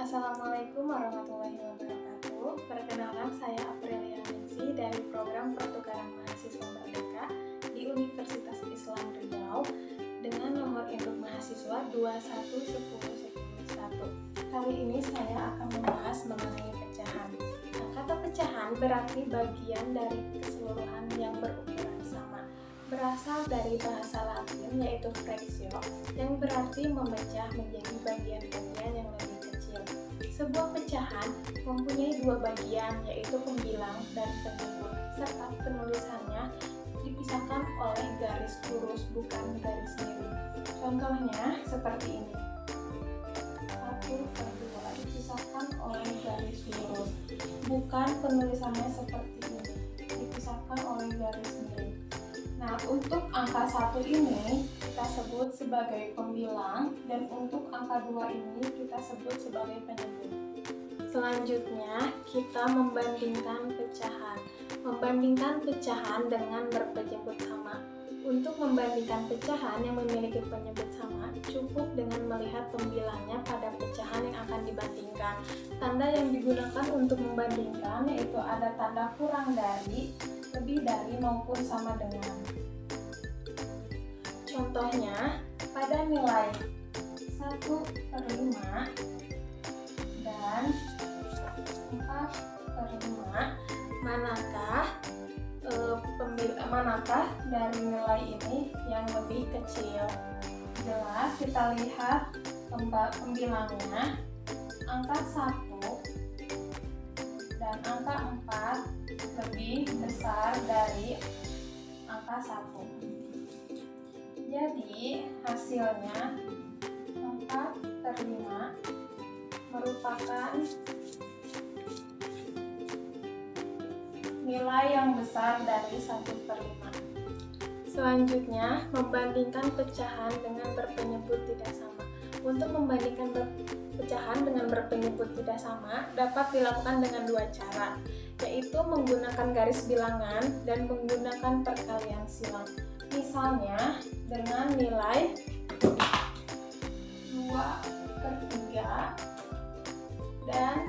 Assalamualaikum warahmatullahi wabarakatuh. Perkenalkan, saya Aprilia Ningsi dari program Pertukaran Mahasiswa Merdeka di Universitas Islam Riau dengan nomor induk mahasiswa 211011. Kali ini saya akan membahas mengenai pecahan. Nah, kata pecahan berarti bagian dari keseluruhan yang berukuran sama. Berasal dari bahasa Latin yaitu fractio yang berarti memecah menjadi bagian-bagian yang lebih kecil. Sebuah pecahan mempunyai dua bagian yaitu pembilang dan penyebut, serta penulisannya dipisahkan oleh garis lurus bukan garis miring. Contohnya seperti ini. 1/2 dipisahkan oleh garis lurus, bukan penulisannya seperti ini, dipisahkan oleh garis miring. Nah, untuk angka 1 ini kita sebut sebagai pembilang dan untuk angka 2 ini kita sebut sebagai penyebut. Selanjutnya, kita membandingkan pecahan. Membandingkan pecahan dengan berpenyebut sama. Untuk membandingkan pecahan yang memiliki penyebut sama, cukup dengan melihat pembilangnya pada pecahan yang akan dibandingkan. Tanda yang digunakan untuk membandingkan yaitu ada tanda kurang dari, lebih dari, maupun sama dengan. Contohnya, pada nilai 1/5 dan 4/5, manakah dari nilai ini yang lebih kecil? Jelas, kita lihat pembilangnya. Angka 1 dan angka 4 lebih besar dari angka 1. Jadi hasilnya 4/5 merupakan nilai yang besar dari 1/5. Selanjutnya, membandingkan pecahan dengan berpenyebut tidak sama. Untuk membandingkan pecahan dengan berpenyebut tidak sama dapat dilakukan dengan dua cara, yaitu menggunakan garis bilangan dan menggunakan perkalian silang. Misalnya, dengan nilai 2/3 dan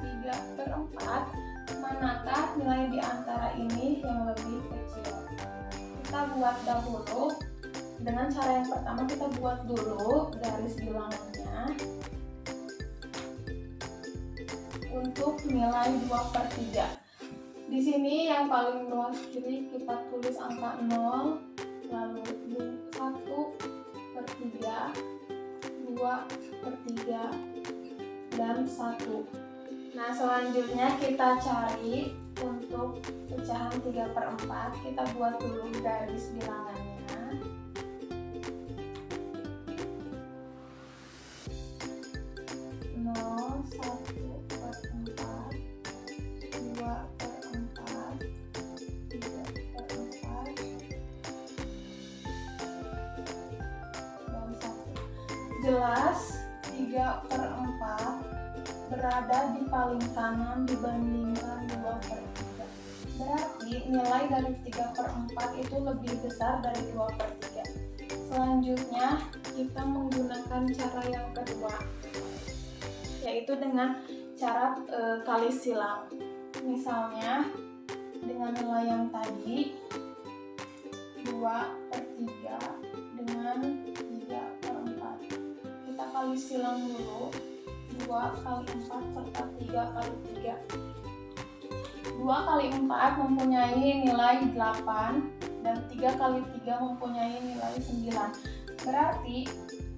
3/4, manakah nilai di antara ini yang lebih kecil? Kita buat dahulu. Dengan cara yang pertama kita buat dulu garis bilangannya. Untuk nilai 2/3. Di sini yang paling luas kiri kita tulis angka 0, lalu 1/3, 2/3, dan 1. Nah, selanjutnya kita cari untuk pecahan 3/4. Kita buat dulu garis bilangannya. 0, 1/4, 2/4, 3/4, dan 1. Jelas 3/4 berada di paling kanan dibandingkan 2/3. Berarti nilai dari 3/4 itu lebih besar dari 2/3. Selanjutnya kita menggunakan cara yang kedua, yaitu dengan cara kali silang. Misalnya dengan nilai yang tadi 2/3 dengan 3/4. Kita kali silang dulu. 2 kali 4 serta 3 kali 3. 2 kali 4 mempunyai nilai 8 dan 3 kali 3 mempunyai nilai 9. Berarti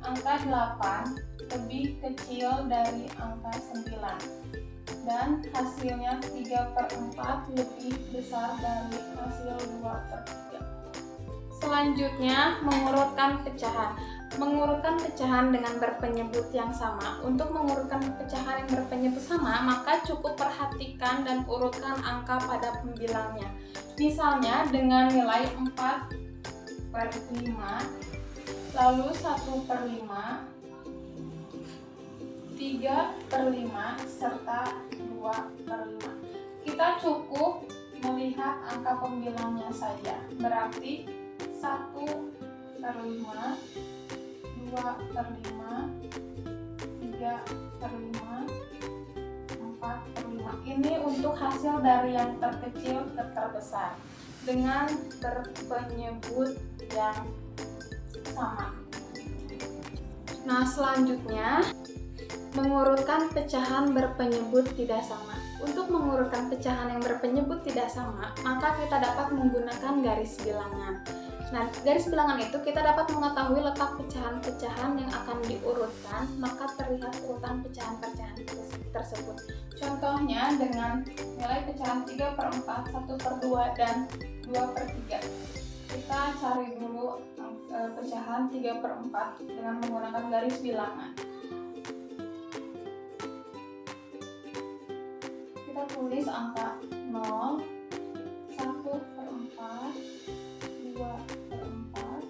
angka 8 lebih kecil dari angka 9. Dan hasilnya 3/4 lebih besar dari hasil 2/3. Selanjutnya, mengurutkan pecahan. Mengurutkan pecahan dengan berpenyebut yang sama. Untuk mengurutkan pecahan yang berpenyebut sama, maka cukup perhatikan dan urutkan angka pada pembilangnya. Misalnya dengan nilai 4/5, lalu 1/5, 3/5, serta 2/5. Kita cukup melihat angka pembilangnya saja. Berarti 1/5, 2/5, 3/5, Ini untuk hasil dari yang terkecil ke terbesar dengan berpenyebut yang sama. Nah, selanjutnya mengurutkan pecahan berpenyebut tidak sama. Untuk mengurutkan pecahan yang berpenyebut tidak sama, maka kita dapat menggunakan garis bilangan. Nah, garis bilangan itu kita dapat mengetahui letak pecahan-pecahan yang akan diurutkan, maka terlihat urutan pecahan-pecahan tersebut. Contohnya dengan nilai pecahan 3/4, 1/2, dan 2/3. Kita cari dulu pecahan 3/4 dengan menggunakan garis bilangan. Kita tulis angka 0, 1/4, 2/4,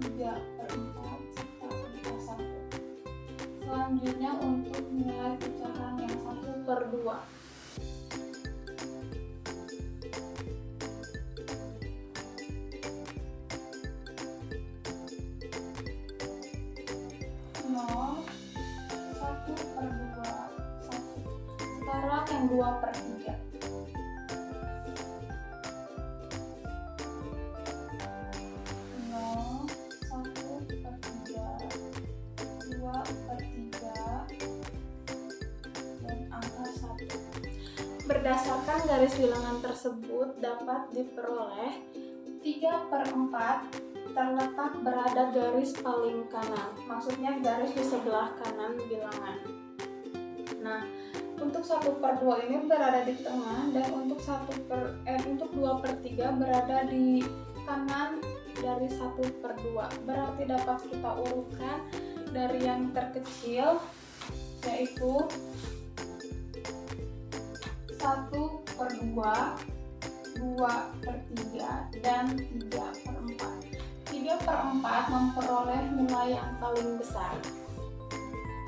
3/4, serta angka 1. Selanjutnya untuk nilai pecahan yang 1/2. Sekarang yang 2/3. Berdasarkan garis bilangan tersebut dapat diperoleh 3/4 terletak berada garis paling kanan, maksudnya garis di sebelah kanan bilangan. Nah, untuk 1/2 ini berada di tengah, dan untuk 2/3 berada di kanan dari 1/2. Berarti dapat kita urutkan dari yang terkecil, yaitu 1/2, 2/3, dan 3/4. 3/4 memperoleh nilai yang paling besar.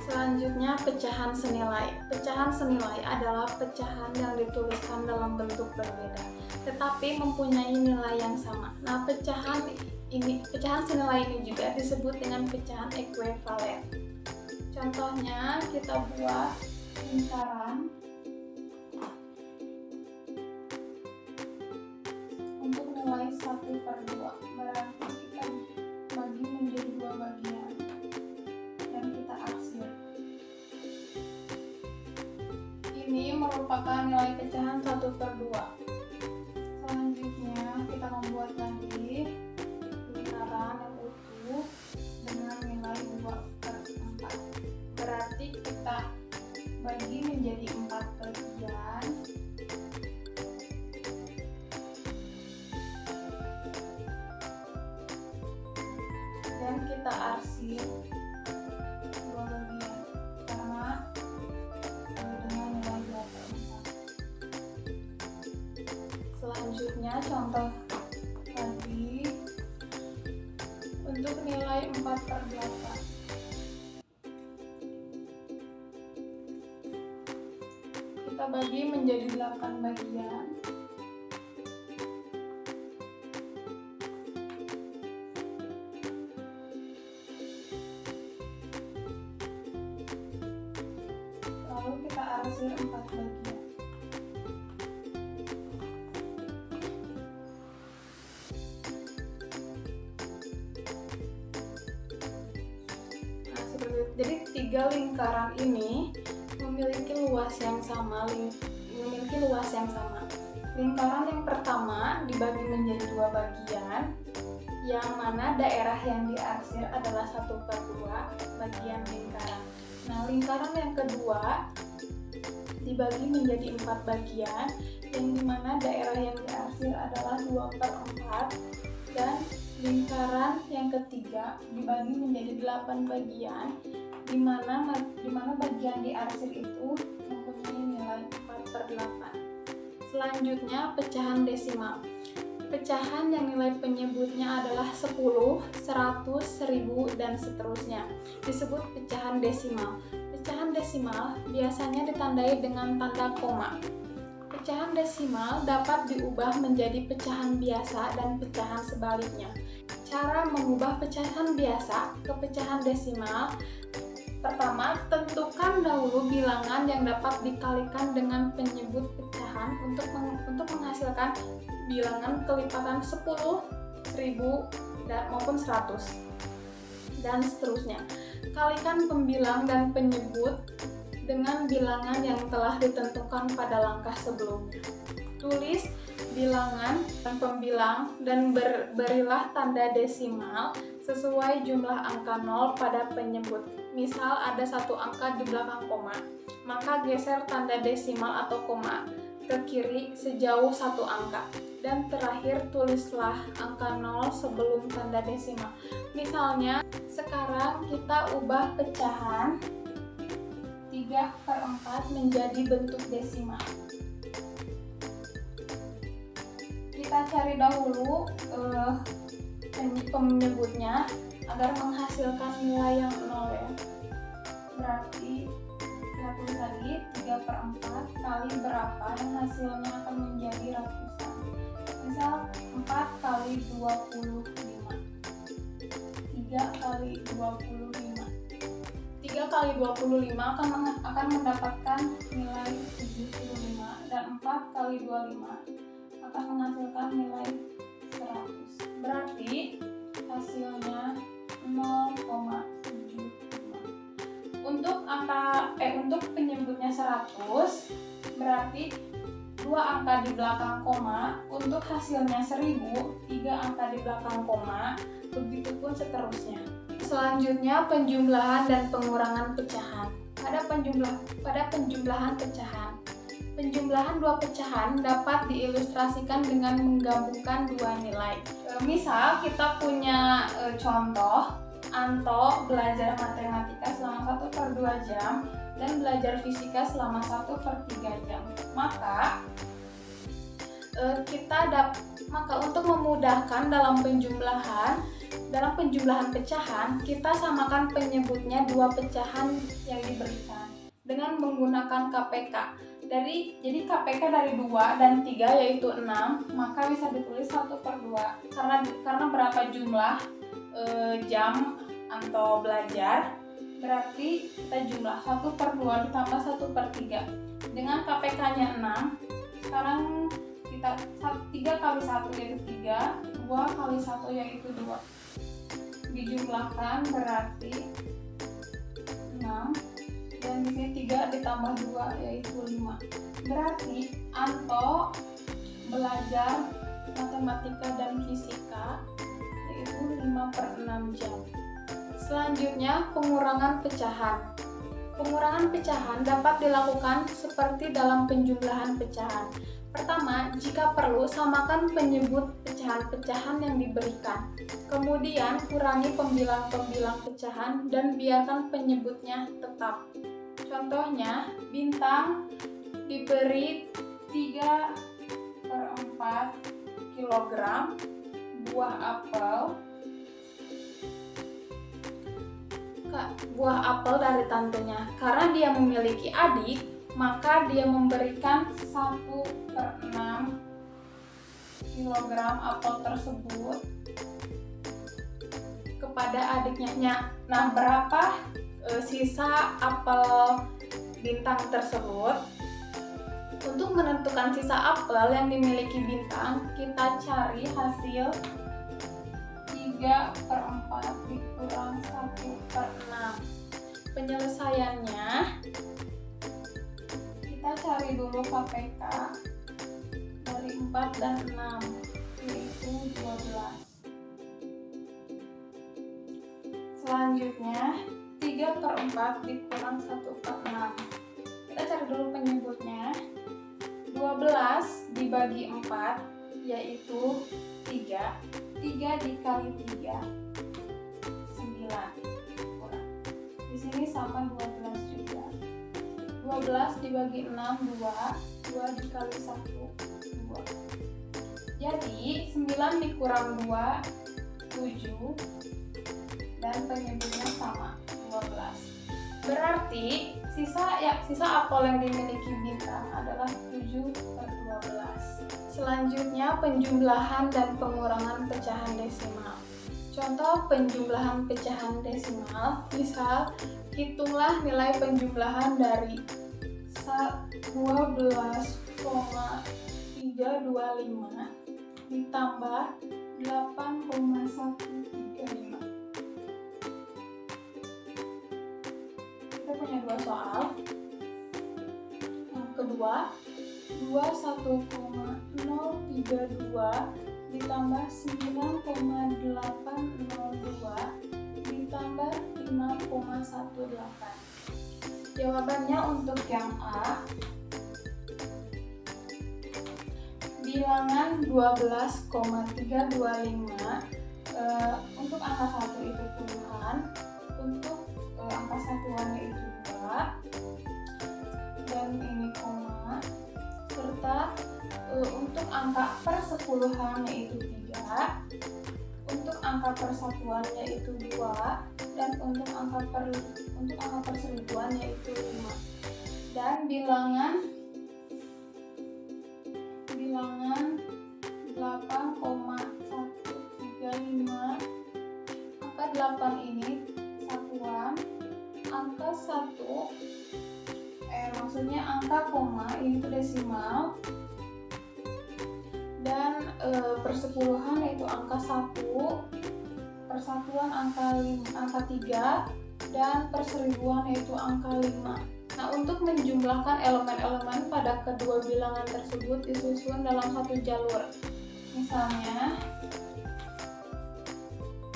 Selanjutnya pecahan senilai. Pecahan senilai adalah pecahan yang dituliskan dalam bentuk berbeda, tetapi mempunyai nilai yang sama. Nah, pecahan senilai ini juga disebut dengan pecahan ekuivalen. Contohnya kita buat lingkaran untuk nilai 1/2. Berarti kita bagi menjadi 2 bagian dan kita arsir. Ini merupakan nilai pecahan 1/2. Selanjutnya kita membuat lagi lingkaran yang utuh dengan nilai 2/4. Berarti kita bagi menjadi 4 bagian dan kita arsir 2 bagian karena dengan nilai 2/4. Selanjutnya contoh lagi untuk nilai 4/8. Kita bagi menjadi 8 bagian. Lalu kita arsir 4 bagian. Nah, seperti itu. Jadi 3 lingkaran ini memiliki luas yang sama. Lingkaran yang pertama dibagi menjadi 2 bagian, yang mana daerah yang diarsir adalah 1/2 bagian lingkaran. Nah, lingkaran yang kedua dibagi menjadi 4 bagian, yang dimana daerah yang diarsir adalah 2/4, dan lingkaran yang ketiga dibagi menjadi 8 bagian, dimana bagian diarsir itu mempunyai nilai 4/8. Selanjutnya pecahan desimal. Pecahan yang nilai penyebutnya adalah 10, 100, 1000, dan seterusnya disebut pecahan desimal. Pecahan desimal biasanya ditandai dengan tanda koma. Pecahan desimal dapat diubah menjadi pecahan biasa dan pecahan sebaliknya. Cara mengubah pecahan biasa ke pecahan desimal: pertama, tentukan dahulu bilangan yang dapat dikalikan dengan penyebut pecahan untuk menghasilkan bilangan kelipatan 10, 1000, maupun 100, dan seterusnya. Kalikan pembilang dan penyebut dengan bilangan yang telah ditentukan pada langkah sebelumnya. Tulis bilangan dan pembilang dan berilah tanda desimal sesuai jumlah angka 0 pada penyebut. Misal ada satu angka di belakang koma, maka geser tanda desimal atau koma ke kiri sejauh satu angka. Dan terakhir tulislah angka 0 sebelum tanda desimal. Misalnya, sekarang kita ubah pecahan 3/4 menjadi bentuk desimal. Kita cari dahulu penyebutnya agar menghasilkan nilai yang 0 ya. Berarti kita tulis lagi 3/4 kali berapa yang hasilnya akan menjadi ratusan. Misal 4 kali 25. 3 kali 25. 3 kali 25 akan mendapatkan nilai 75, dan 4 kali 25 akan menghasilkan nilai 100. Berarti hasilnya 0,75. Untuk penyebutnya 100, berarti 2 angka di belakang koma. Untuk hasilnya 1000, 3 angka di belakang koma. Begitupun seterusnya. Selanjutnya, penjumlahan dan pengurangan pecahan. Pada penjumlahan pecahan, penjumlahan dua pecahan dapat diilustrasikan dengan menggabungkan dua nilai. Misal kita punya contoh, Anto belajar matematika selama 1/2 jam dan belajar fisika selama 1/3 jam. Maka untuk memudahkan dalam penjumlahan pecahan, kita samakan penyebutnya dua pecahan yang diberikan dengan menggunakan KPK. Jadi KPK dari 2 dan 3 yaitu 6, maka bisa ditulis 1/2. Karena berapa jumlah jam Anto belajar, berarti kita jumlah 1/2 ditambah 1/3. Dengan KPK-nya 6, sekarang kita 3 kali 1 yaitu 3, 2 kali 1 yaitu 2. Dijumlahkan berarti 6, dan di sini 3 ditambah 2 yaitu 5. Berarti Anto belajar matematika dan fisika yaitu 5/6 jam. Selanjutnya, pengurangan pecahan. Pengurangan pecahan dapat dilakukan seperti dalam penjumlahan pecahan. Pertama, jika perlu, samakan penyebut pecahan-pecahan yang diberikan. Kemudian, kurangi pembilang-pembilang pecahan dan biarkan penyebutnya tetap. Contohnya, bintang diberi 3/4 kg buah apel dari tantenya. Karena dia memiliki adik, maka dia memberikan 1/6 kg apel tersebut kepada adiknya. Nah, berapa sisa apel bintang tersebut? Untuk menentukan sisa apel yang dimiliki bintang, kita cari hasil 3/4 dikurang 1/6. Penyelesaiannya, kita cari dulu KPK dari 4 dan 6, yaitu 12. Selanjutnya, 3/4 dikurang 1/6. Kita cari dulu penyebutnya. 12 dibagi 4 yaitu 3. 3 dikali 3 9. Di sini sama 12 juga. 12 dibagi 6 2. 2 dikali 1 2. Jadi 9 dikurang 2 7, dan penyebutnya sama 12. Berarti sisa apel yang dimiliki bintang adalah 7/12. Selanjutnya, penjumlahan dan pengurangan pecahan desimal. Contoh penjumlahan pecahan desimal, misal Hitunglah nilai penjumlahan dari 12,325 ditambah 8,135. Kita punya dua soal. Yang kedua, 21,032 ditambah 9,802 ditambah 5,18. Jawabannya untuk yang A, bilangan 12,325, untuk angka 1 itu puluhan, untuk angka satuannya itu 2, dan ini koma, serta untuk angka persepuluhannya itu 3, untuk angka persatuannya itu 2, dan untuk angka perseribuannya itu 5. Dan bilangan 8,135, angka 8 ini satuan, angka 1 maksudnya angka koma ini tuh desimal, dan persepuluhan yaitu angka 1, persatuan angka 3, dan perseribuan yaitu angka 5. Nah, untuk menjumlahkan elemen-elemen pada kedua bilangan tersebut disusun dalam satu jalur. Misalnya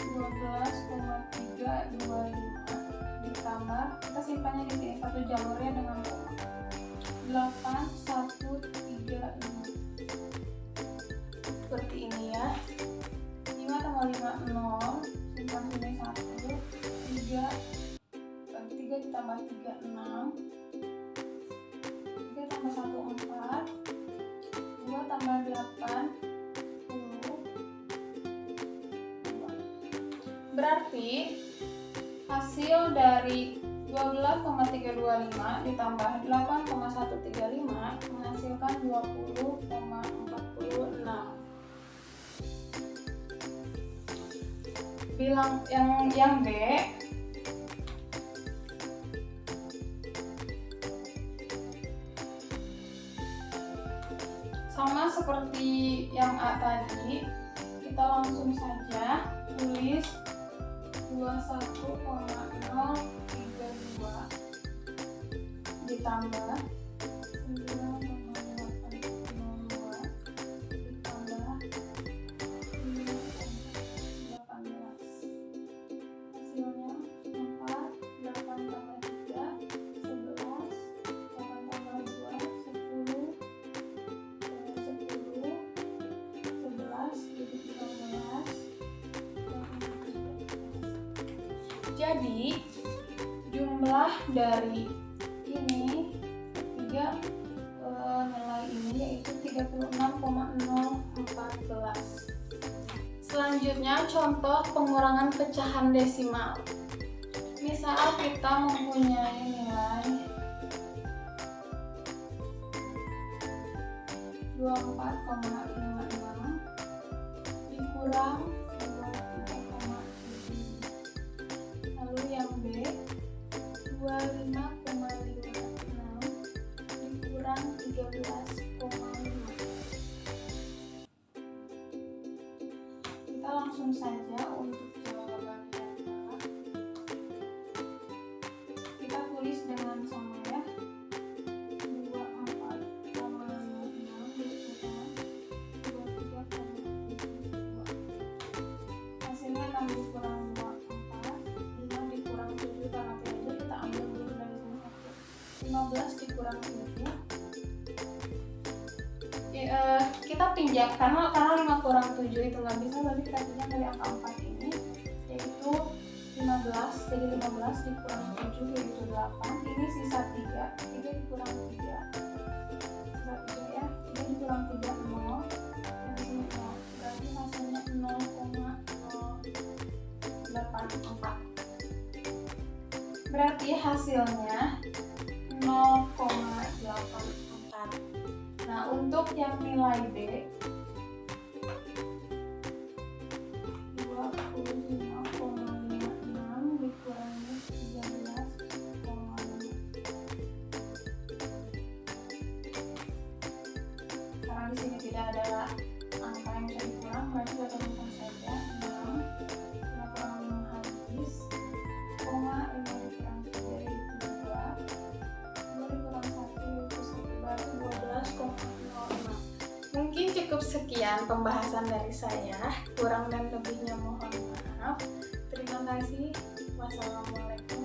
12,325 ditambah, kita simpannya di sini satu jalurnya dengan koma, 8135. Seperti ini ya. 5 tambah 5 0, simpan sini 1, 3 ditambah 3 6, 3 tambah 1 4, 2 tambah 8 10, 2. Berarti hasil dari 12,325 ditambah 8,135 menghasilkan 20,46. Bilang yang B, sama seperti yang A tadi, kita langsung saja tulis 21,032 ditambah 9,802 ditambah 5,18. Hasilnya 4, 8 tambah 3, 11, 8 tambah 2, 10, 11, jadi 15. Jadi jumlah dari ini ketiga nilai ini yaitu 36,014. Selanjutnya contoh pengurangan pecahan desimal. Misal kita mempunyai nilai 24,56 dikurang 23,7. Lalu yang B 25,56 dikurang 13,5. Kita langsung saja untuk jawabannya. Kita tulis dengan sama ya. 24,56 dikurang 23,7. Hasilnya 6 dikurang 24, 5 dikurang 7 karena tidak, kita ambil dulu dari sini 15 dikurang 7. Kita pinjam karena 5 kurang 7 itu nggak bisa, berarti kita pinjam dari angka 4 ini, yaitu 15. Jadi 15 dikurang 7 yaitu 8. Ini sisa 3 dikurang 3, sisa 3 ya, 3 dikurang 3 0, dan di sini 0, berarti hasilnya 0,084. Berarti hasilnya 0,84. Nah, untuk yang nilai B 25,56 dikurangi 13,7 sekian pembahasan dari saya. Kurang dan lebihnya mohon maaf. Terima kasih. Wassalamualaikum